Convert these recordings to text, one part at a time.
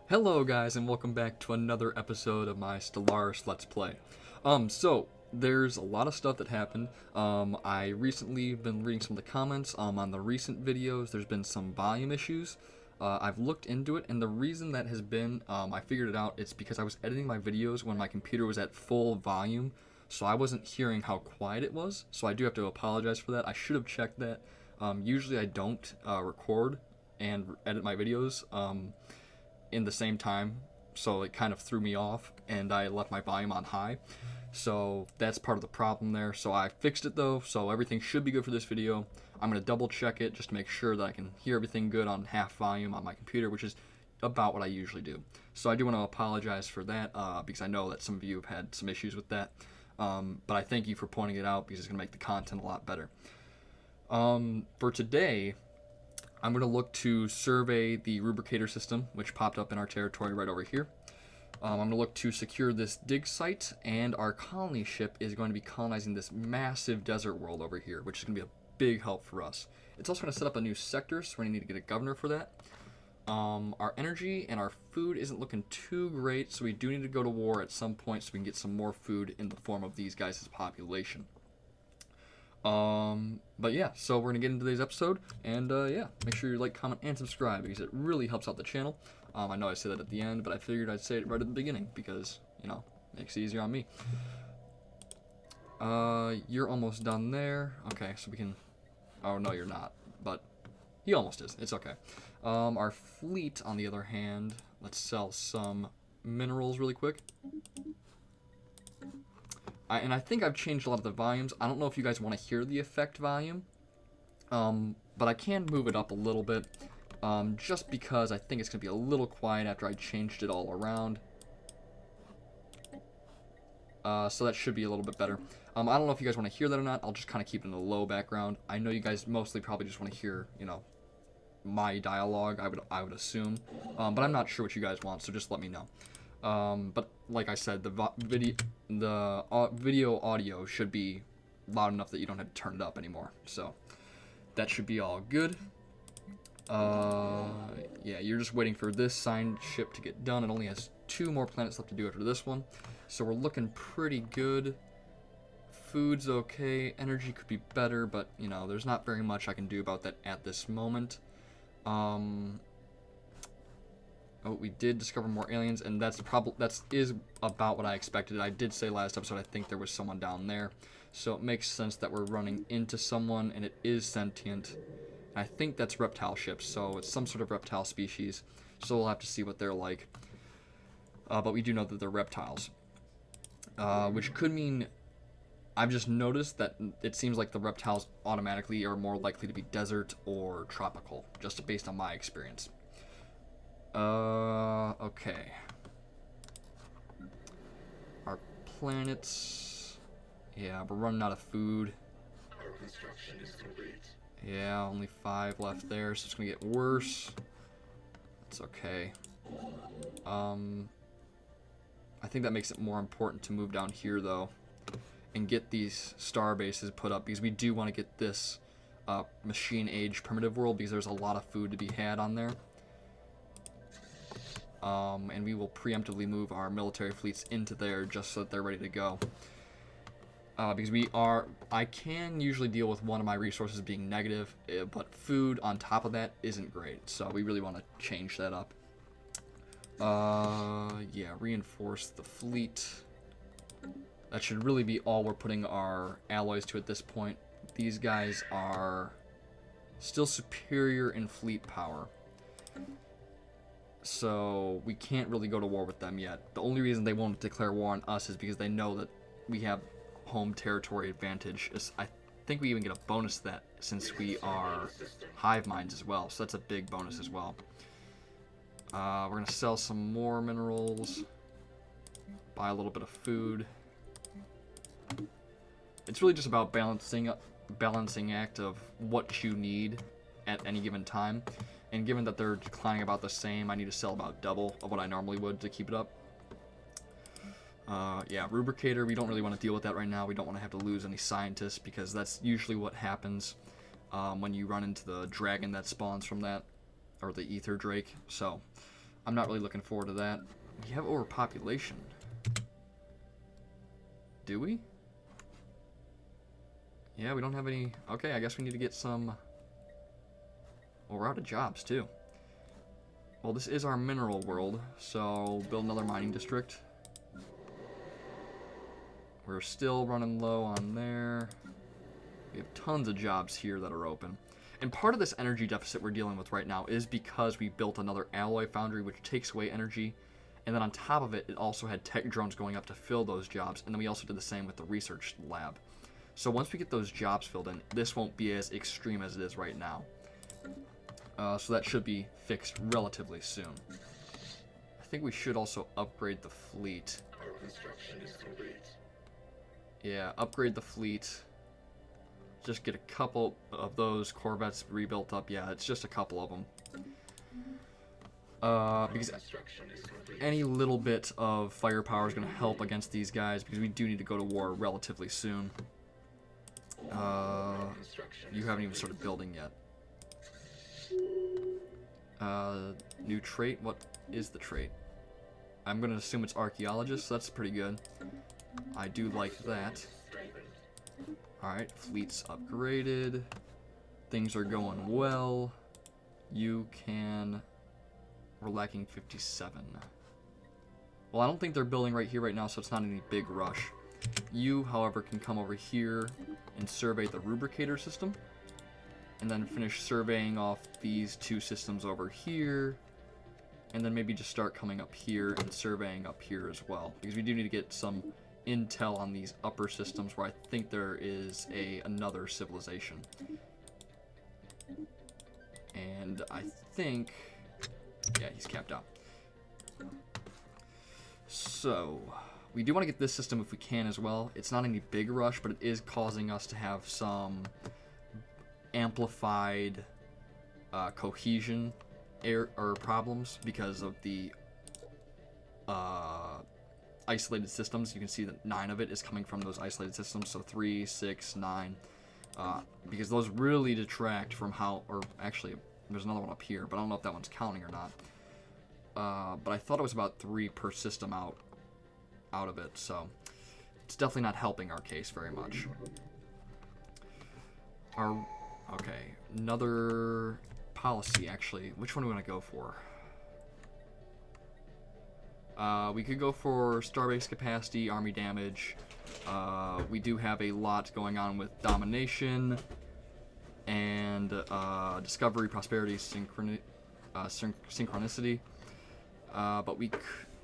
Hello guys and welcome back to another episode of my Stellaris Let's Play. So there's a lot of stuff that happened. I recently been reading some of the comments on the recent videos. There's been some volume issues. I've looked into it, and the reason that has been, I figured it out, it's because I was editing my videos when my computer was at full volume, so I wasn't hearing how quiet it was, so I do have to apologize for that. I should have checked that. Usually I don't record and edit my videos in the same time, so it kind of threw me off, and I left my volume on high, so that's part of the problem there. So I fixed it though, so everything should be good for this video. I'm going to double check it just to make sure that I can hear everything good on half volume on my computer, which is about what I usually do. So I do want to apologize for that, because I know that some of you have had some issues with that, but I thank you for pointing it out because it's going to make the content a lot better. For today, I'm going to look to survey the rubricator system, which popped up in our territory right over here. I'm going to look to secure this dig site, and our colony ship is going to be colonizing this massive desert world over here, which is going to be a big help for us. It's also going to set up a new sector, so we're going to need to get a governor for that. Our energy and our food isn't looking too great, so we do need to go to war at some point so we can get some more food in the form of these guys' population. But yeah, so we're gonna get into today's episode, and yeah, make sure you like, comment, and subscribe because it really helps out the channel. I know I say that at the end, but I figured I'd say it right at the beginning because, you know, makes it easier on me. You're almost done there. Okay, so we can, oh no, you're not, but he almost is. It's okay. Our fleet, on the other hand, let's sell some minerals really quick. And I think I've changed a lot of the volumes. I don't know if you guys want to hear the effect volume, but I can move it up a little bit, just because I think it's going to be a little quiet after I changed it all around. So that should be a little bit better. I don't know if you guys want to hear that or not. I'll just kind of keep it in the low background. I know you guys mostly probably just want to hear, you know, my dialogue, I would assume, but I'm not sure what you guys want, so just let me know. But like I said, the video audio should be loud enough that you don't have to turn it up anymore. So that should be all good. Yeah, you're just waiting for this signed ship to get done. It only has 2 more planets left to do after this one. So we're looking pretty good. Food's okay. Energy could be better, but you know, there's not very much I can do about that at this moment. Oh, we did discover more aliens, and that's about what I expected. I did say last episode I think there was someone down there, so it makes sense that we're running into someone, and it is sentient. I think that's reptile ships, so it's some sort of reptile species, so we'll have to see what they're like. But we do know that they're reptiles, which could mean I've just noticed that it seems like the reptiles automatically are more likely to be desert or tropical, just based on my experience. Okay. Our planets. Yeah, we're running out of food. Our construction is complete. Yeah, only 5 left there, so it's gonna get worse. It's okay. I think that makes it more important to move down here, though, and get these star bases put up, because we do want to get this machine age primitive world, because there's a lot of food to be had on there. And we will preemptively move our military fleets into there just so that they're ready to go. Because I can usually deal with one of my resources being negative, but food on top of that isn't great, so we really want to change that up. Yeah, reinforce the fleet. That should really be all we're putting our alloys to at this point. These guys are still superior in fleet power, so we can't really go to war with them yet. The only reason they won't declare war on us is because they know that we have home territory advantage. I think we even get a bonus to that since we are hive minds as well, so that's a big bonus as well. We're going to sell some more minerals, buy a little bit of food. It's really just about balancing act of what you need at any given time. And given that they're declining about the same, I need to sell about double of what I normally would to keep it up. Yeah, rubricator, we don't really want to deal with that right now. We don't want to have to lose any scientists, because that's usually what happens when you run into the dragon that spawns from that, or the ether drake. So I'm not really looking forward to that. We have overpopulation. Do we? Yeah, we don't have any... Okay, I guess we need to get some... Well, we're out of jobs, too. Well, this is our mineral world, so build another mining district. We're still running low on there. We have tons of jobs here that are open. And part of this energy deficit we're dealing with right now is because we built another alloy foundry, which takes away energy. And then on top of it, it also had tech drones going up to fill those jobs. And then we also did the same with the research lab. So once we get those jobs filled in, this won't be as extreme as it is right now. So that should be fixed relatively soon. I think we should also upgrade the fleet. Our construction is complete. Yeah, upgrade the fleet. Just get a couple of those Corvettes rebuilt up. Yeah, it's just a couple of them. Because any little bit of firepower is going to help against these guys, because we do need to go to war relatively soon. You haven't even started building yet. New trait? What is the trait? I'm going to assume it's archaeologist, so that's pretty good. I do like that. Alright, fleet's upgraded. Things are going well. You can... We're lacking 57. Well, I don't think they're building right here right now, so it's not any big rush. You, however, can come over here and survey the rubricator system. And then finish surveying off these two systems over here. And then maybe just start coming up here and surveying up here as well. Because we do need to get some intel on these upper systems where I think there is another civilization. And I think... Yeah, he's capped out. So, we do want to get this system if we can as well. It's not any big rush, but it is causing us to have some amplified cohesion problems because of the isolated systems. You can see that 9 of it is coming from those isolated systems, so 3, 6, 9, because those really detract from how, or actually there's another one up here, but I don't know if that one's counting or not. But I thought it was about 3 per system out of it, so it's definitely not helping our case very much. Okay, another policy, actually. Which one do we want to go for? We could go for starbase capacity, army damage. We do have a lot going on with domination and discovery, prosperity, synchronicity. But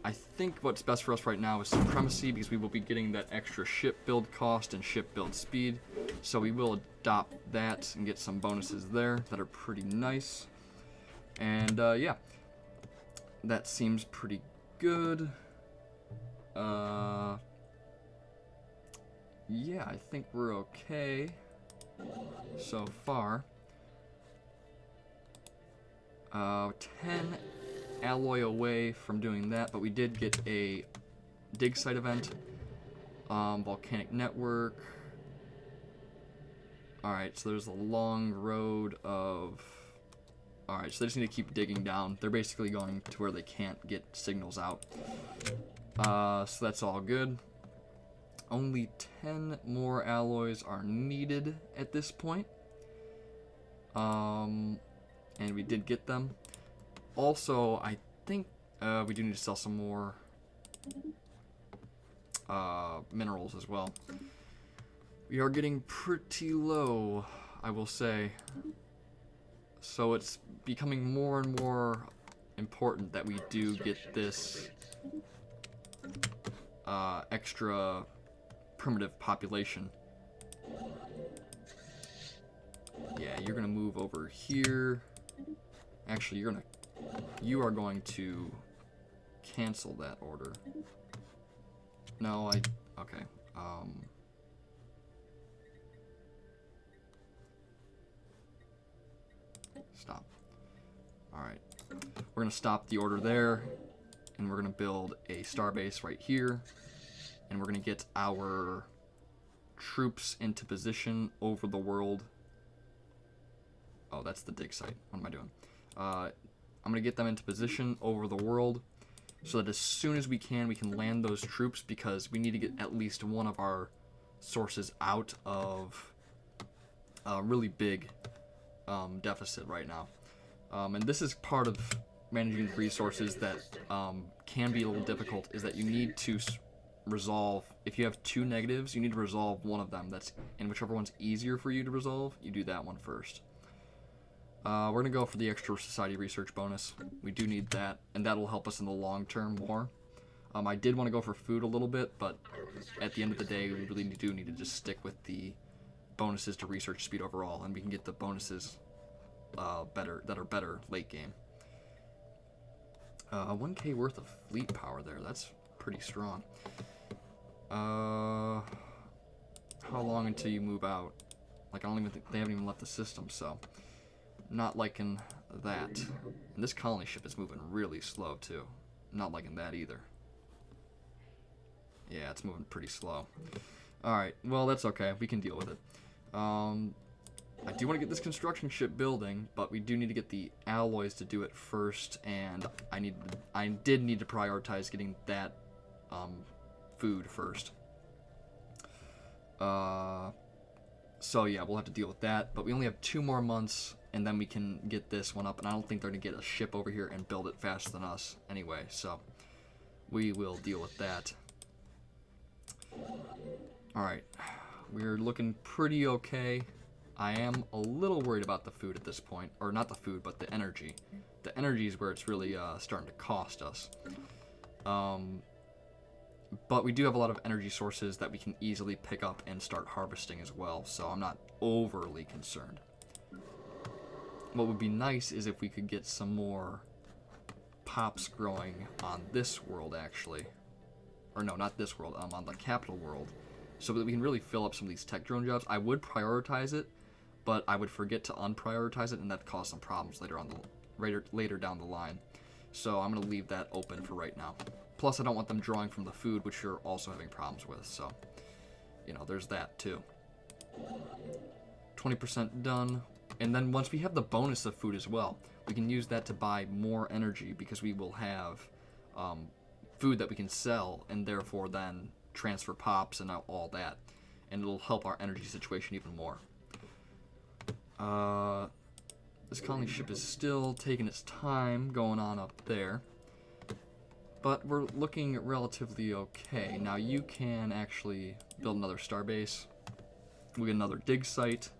I think what's best for us right now is supremacy, because we will be getting that extra ship build cost and ship build speed. So we will adopt that and get some bonuses there that are pretty nice. And yeah, that seems pretty good. Yeah, I think we're okay so far. 10 alloy away from doing that, but we did get a dig site event. Volcanic network. Alright, so there's a long road of... Alright, so they just need to keep digging down. They're basically going to where they can't get signals out. So that's all good. Only 10 more alloys are needed at this point. And we did get them. Also, I think we do need to sell some more minerals as well. We are getting pretty low, I will say. So it's becoming more and more important that we do get this extra primitive population. Yeah, you're gonna move over here. Actually, you are going to cancel that order. No, okay. Stop. Alright. We're gonna stop the order there, and we're gonna build a starbase right here, and we're gonna get our troops into position over the world. Oh, that's the dig site. What am I doing? I'm going to get them into position over the world so that as soon as we can land those troops, because we need to get at least one of our sources out of a really big deficit right now. And this is part of managing resources that can be a little difficult, is that you need to resolve, if you have two negatives, you need to resolve one of them. And whichever one's easier for you to resolve, you do that one first. We're going to go for the extra society research bonus. We do need that, and that will help us in the long term more. I did want to go for food a little bit, but at the end of the day, we really do need to just stick with the bonuses to research speed overall, and we can get the bonuses that are better late game. 1k worth of fleet power there. That's pretty strong. How long until you move out? Like, I don't even think they haven't even left the system, so not liking that. And this colony ship is moving really slow too. Not liking that either. Yeah, it's moving pretty slow. Alright, well, that's okay. We can deal with it. I do want to get this construction ship building, but we do need to get the alloys to do it first, and I did need to prioritize getting that food first. So yeah, we'll have to deal with that, but we only have 2 more months, and then we can get this one up, and I don't think they're going to get a ship over here and build it faster than us anyway, so we will deal with that. Alright, we're looking pretty okay. I am a little worried about the food at this point, or not the food, but the energy. The energy is where it's really starting to cost us. But we do have a lot of energy sources that we can easily pick up and start harvesting as well, so I'm not overly concerned. What would be nice is if we could get some more pops growing on this world, actually. Or no, not this world, on the capital world, so that we can really fill up some of these tech drone jobs. I would prioritize it, but I would forget to unprioritize it, and that cause some problems later down the line. So I'm going to leave that open for right now. Plus, I don't want them drawing from the food, which you're also having problems with. So, you know, there's that too. 20% done. And then once we have the bonus of food as well, we can use that to buy more energy, because we will have food that we can sell, and therefore then transfer pops and all that. And it'll help our energy situation even more. This colony ship is still taking its time going on up there, but we're looking relatively okay. Now you can actually build another starbase. We get another dig site,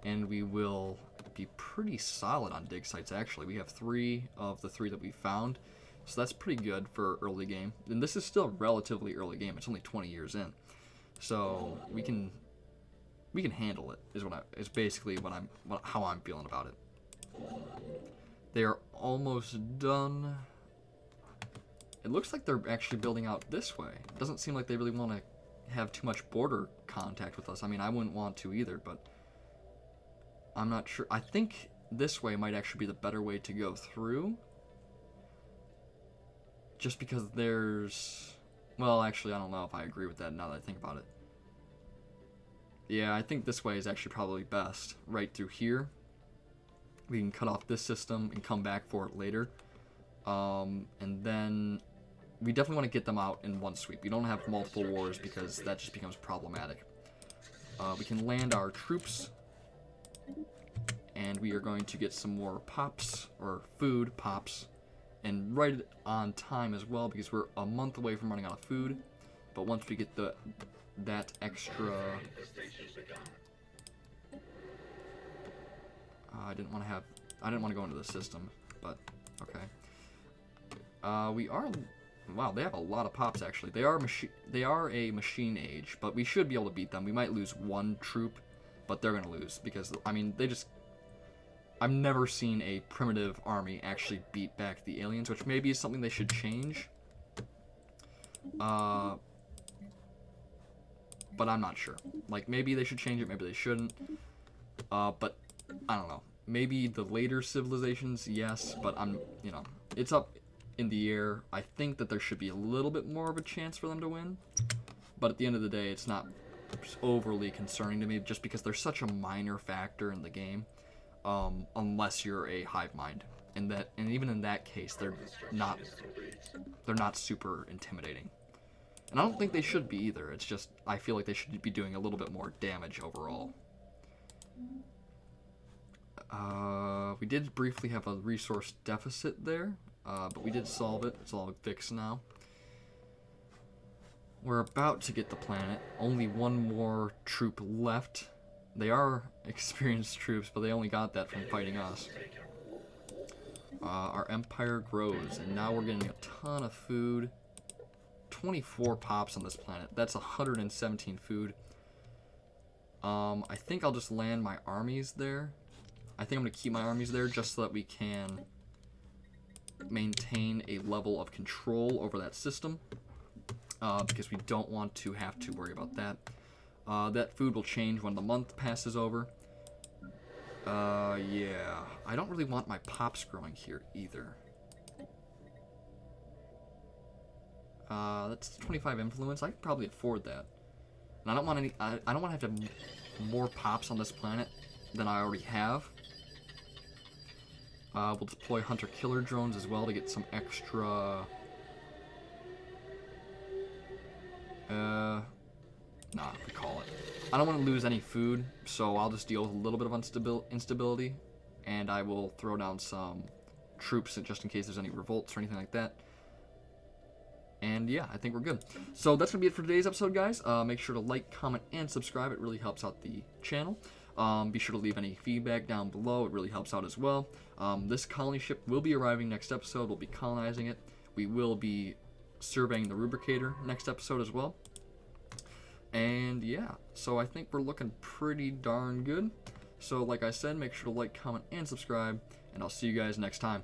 and we will be pretty solid on dig sites actually. We have 3 of the 3 that we found, so that's pretty good for early game. And this is still relatively early game. It's only 20 years in, so we can handle it. Is basically how I'm feeling about it. They are almost done. It looks like they're actually building out this way. It doesn't seem like they really want to have too much border contact with us. I mean, I wouldn't want to either, but I'm not sure. I think this way might actually be the better way to go through. Just because there's... Well, actually, I don't know if I agree with that now that I think about it. Yeah, I think this way is actually probably best. Right through here. We can cut off this system and come back for it later. And then we definitely want to get them out in one sweep. We don't have multiple wars because that just becomes problematic. We can land our troops, and we are going to get some more pops, or food pops, and right on time as well, because we're a month away from running out of food. But once we get that extra... I didn't want to go into the system, but okay. We are... Wow, they have a lot of pops actually. They are a machine age, but we should be able to beat them. We might lose 1 troop, but they're gonna lose because I mean I've never seen a primitive army actually beat back the aliens, which maybe is something they should change. But I'm not sure. Like, maybe they should change it, maybe they shouldn't. But I don't know. Maybe the later civilizations, yes, but it's up in the air. I think that there should be a little bit more of a chance for them to win. But at the end of the day, it's not overly concerning to me, just because they're such a minor factor in the game. Unless you're a hive mind. and even in that case, they're not super intimidating. And I don't think they should be either. It's just I feel like they should be doing a little bit more damage overall. We did briefly have a resource deficit there, but we did solve it. It's all fixed now. We're about to get the planet. Only one more troop left. They are experienced troops, but they only got that from fighting us. Our empire grows, and now we're getting a ton of food. 24 pops on this planet. That's 117 food. I think I'll just land my armies there. I think I'm going to keep my armies there just so that we can maintain a level of control over that system. Because we don't want to have to worry about that. That food will change when the month passes over. Yeah. I don't really want my pops growing here either. That's 25 influence. I could probably afford that. And I don't want any. I don't want to have more pops on this planet than I already have. We'll deploy hunter-killer drones as well to get some extra. Nah, we call it. I don't want to lose any food, so I'll just deal with a little bit of instability, and I will throw down some troops just in case there's any revolts or anything like that. And yeah, I think we're good. So that's going to be it for today's episode, guys. Make sure to like, comment, and subscribe. It really helps out the channel. Be sure to leave any feedback down below. It really helps out as well. This colony ship will be arriving next episode. We'll be colonizing it. We will be surveying the rubricator next episode as well. And yeah, so I think we're looking pretty darn good. So like I said, make sure to like, comment, and subscribe. And I'll see you guys next time.